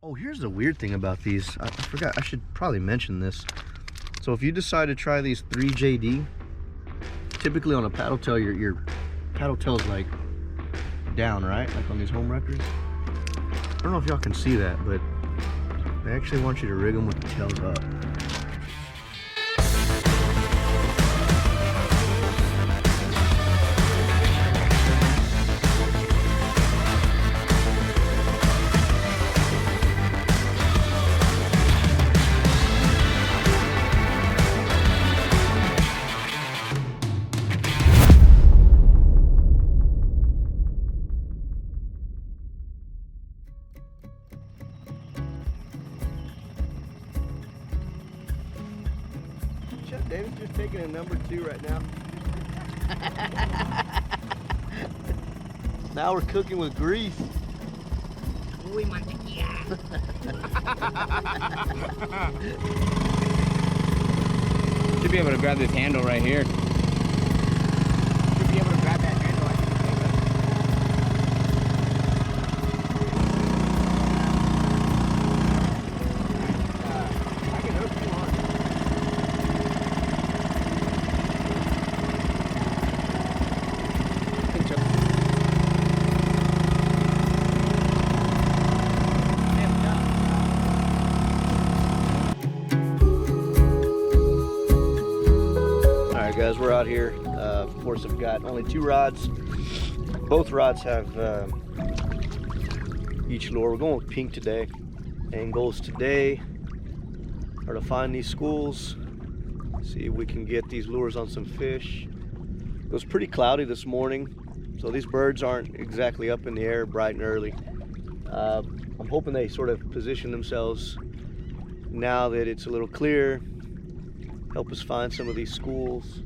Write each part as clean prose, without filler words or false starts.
Oh, here's the weird thing about these. I forgot, I should probably mention this. So if you decide to try these 3JD, typically on a paddle tail, your paddle tail is like down, right? Like on these HomeReckers. I don't know if y'all can see that, but they actually want you to rig them with the tails up. David's just taking a number 2 right now. Now we're cooking with grease. Uy, mantequilla. Should be able to grab this handle right here. Should be able to grab that handle. I can take it. I can hook you on. Alright guys, we're out here. Of course, I've got only 2 rods. Both rods have each lure. We're going with pink today. And goals today are to find these schools, see if we can get these lures on some fish. It was pretty cloudy this morning, so these birds aren't exactly up in the air bright and early. I'm hoping they sort of position themselves now that it's a little clear, help us find some of these schools.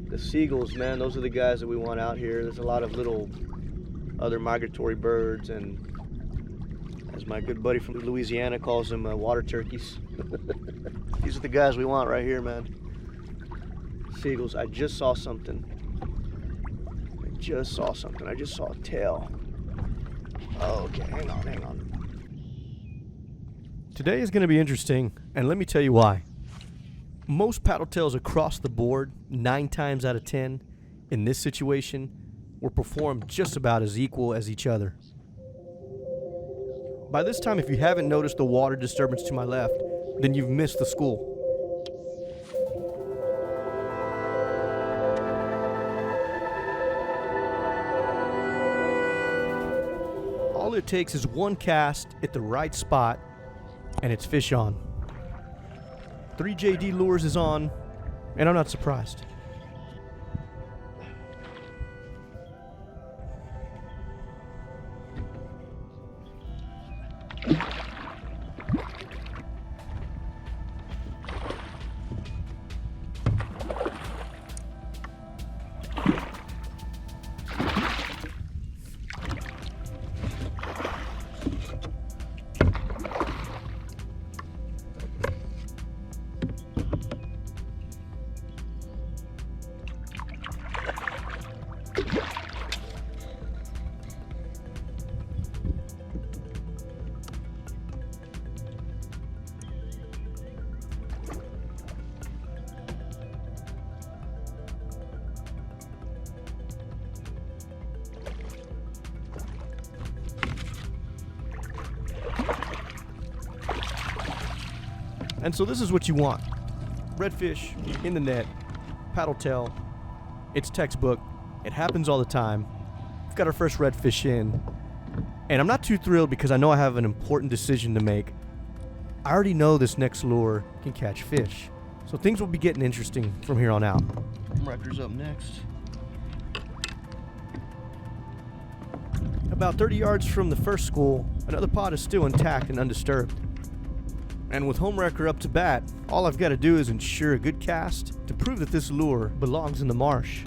The seagulls, man, those are the guys that we want out here. There's a lot of little other migratory birds, and as my good buddy from Louisiana calls them, water turkeys. These are the guys we want right here, man. Seagulls. I just saw something. I just saw a tail. Oh, okay, hang on. Today is going to be interesting, and let me tell you why. Most paddle tails across the board, 9 times out of 10, in this situation, will perform just about as equal as each other. By this time, if you haven't noticed the water disturbance to my left, then you've missed the school. All it takes is one cast at the right spot, and it's fish on. 3JD Lures is on, and I'm not surprised. And so this is what you want. Redfish in the net, paddle tail. It's textbook. It happens all the time. We've got our first redfish in. And I'm not too thrilled because I know I have an important decision to make. I already know this next lure can catch fish. So things will be getting interesting from here on out. Wrecker's up next. About 30 yards from the first school, another pod is still intact and undisturbed. And with HomeRecker up to bat, all I've got to do is ensure a good cast to prove that this lure belongs in the marsh.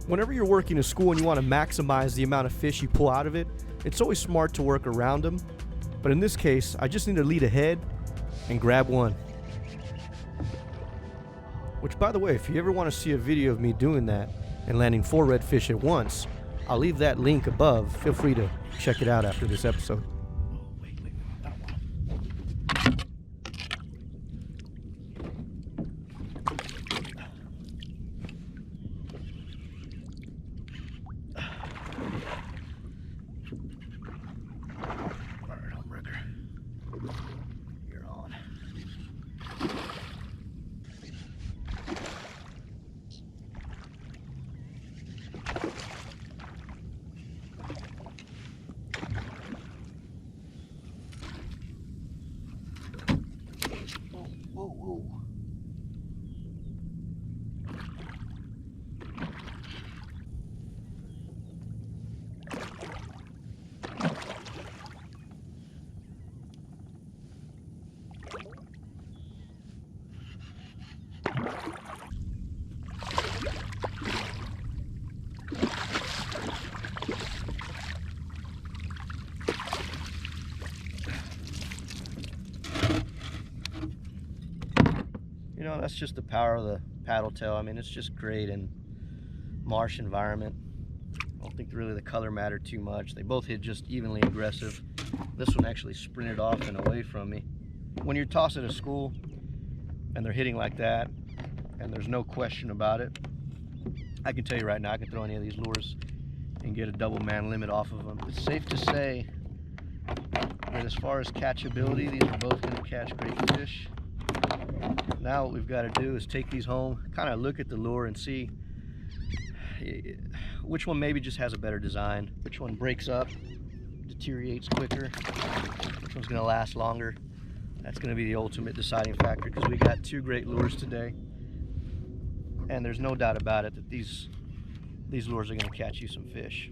Whenever you're working a school and you want to maximize the amount of fish you pull out of it, it's always smart to work around them. But in this case, I just need to lead ahead and grab one. Which, by the way, if you ever want to see a video of me doing that, and landing 4 redfish at once. I'll leave that link above. Feel free to check it out after this episode. Alright, HomeRecker. You're on. Whoa, whoa. You know, that's just the power of the paddle tail. I mean, it's just great in marsh environment. I don't think really the color mattered too much. They both hit just evenly aggressive. This one actually sprinted off and away from me. When you're tossing a school and they're hitting like that, and there's no question about it, I can tell you right now, I can throw any of these lures and get a double man limit off of them. It's safe to say that as far as catchability, these are both going to catch great fish. Now what we've got to do is take these home, kind of look at the lure and see which one maybe just has a better design, which one breaks up, deteriorates quicker, which one's going to last longer. That's going to be the ultimate deciding factor, because we got 2 great lures today, and there's no doubt about it that these lures are going to catch you some fish.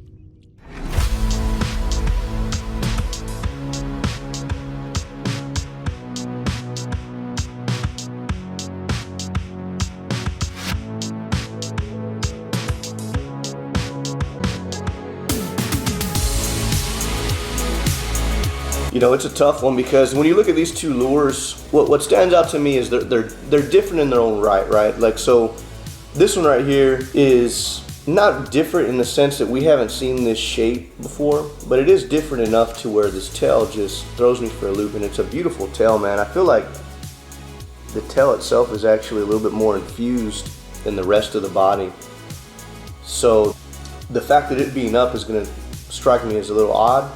You know, it's a tough one, because when you look at these 2 lures, what stands out to me is they're different in their own right? Like, so this one right here is not different in the sense that we haven't seen this shape before, but it is different enough to where this tail just throws me for a loop, and it's a beautiful tail, man. I feel like the tail itself is actually a little bit more infused than the rest of the body. So the fact that it being up is going to strike me as a little odd.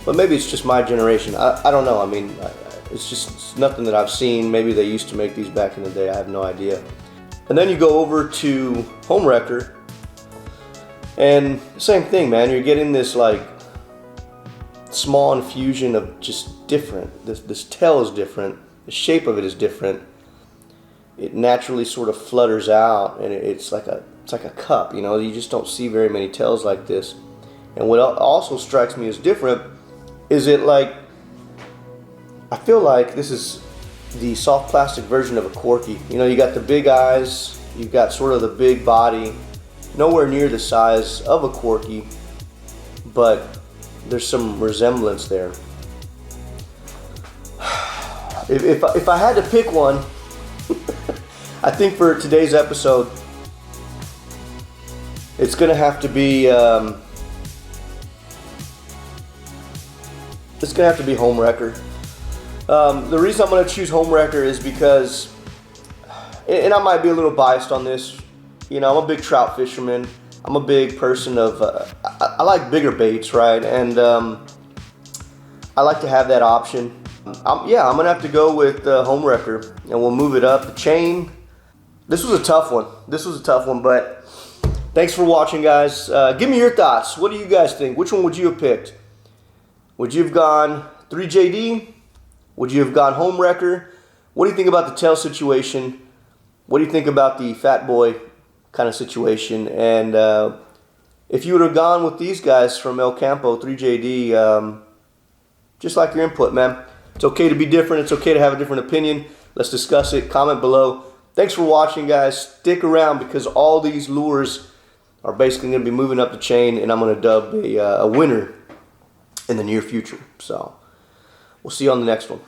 But maybe it's just my generation. I don't know. I mean, it's nothing that I've seen. Maybe they used to make these back in the day. I have no idea. And then you go over to HomeRecker, and same thing, man. You're getting this like small infusion of just different. This tail is different. The shape of it is different. It naturally sort of flutters out, and it's like a cup. You know, you just don't see very many tails like this. And what also strikes me as different is it like, I feel like this is the soft plastic version of a corky. You know, you got the big eyes, you've got sort of the big body, nowhere near the size of a corky, but there's some resemblance there. If I had to pick one, I think for today's episode, it's gonna have to be HomeRecker. The reason I'm going to choose HomeRecker is because, and I might be a little biased on this, you know, I'm a big trout fisherman. I'm a big person of, I like bigger baits, right? And I like to have that option. I'm going to have to go with HomeRecker, and we'll move it up. The chain, this was a tough one, but thanks for watching, guys. Give me your thoughts. What do you guys think? Which one would you have picked? Would you have gone 3JD? Would you have gone HomeRecker? What do you think about the tail situation? What do you think about the fat boy kind of situation? And if you would have gone with these guys from El Campo, 3JD, just like your input, man. It's okay to be different. It's okay to have a different opinion. Let's discuss it. Comment below. Thanks for watching, guys. Stick around, because all these lures are basically going to be moving up the chain, and I'm going to dub a winner in the near future. So we'll see you on the next one.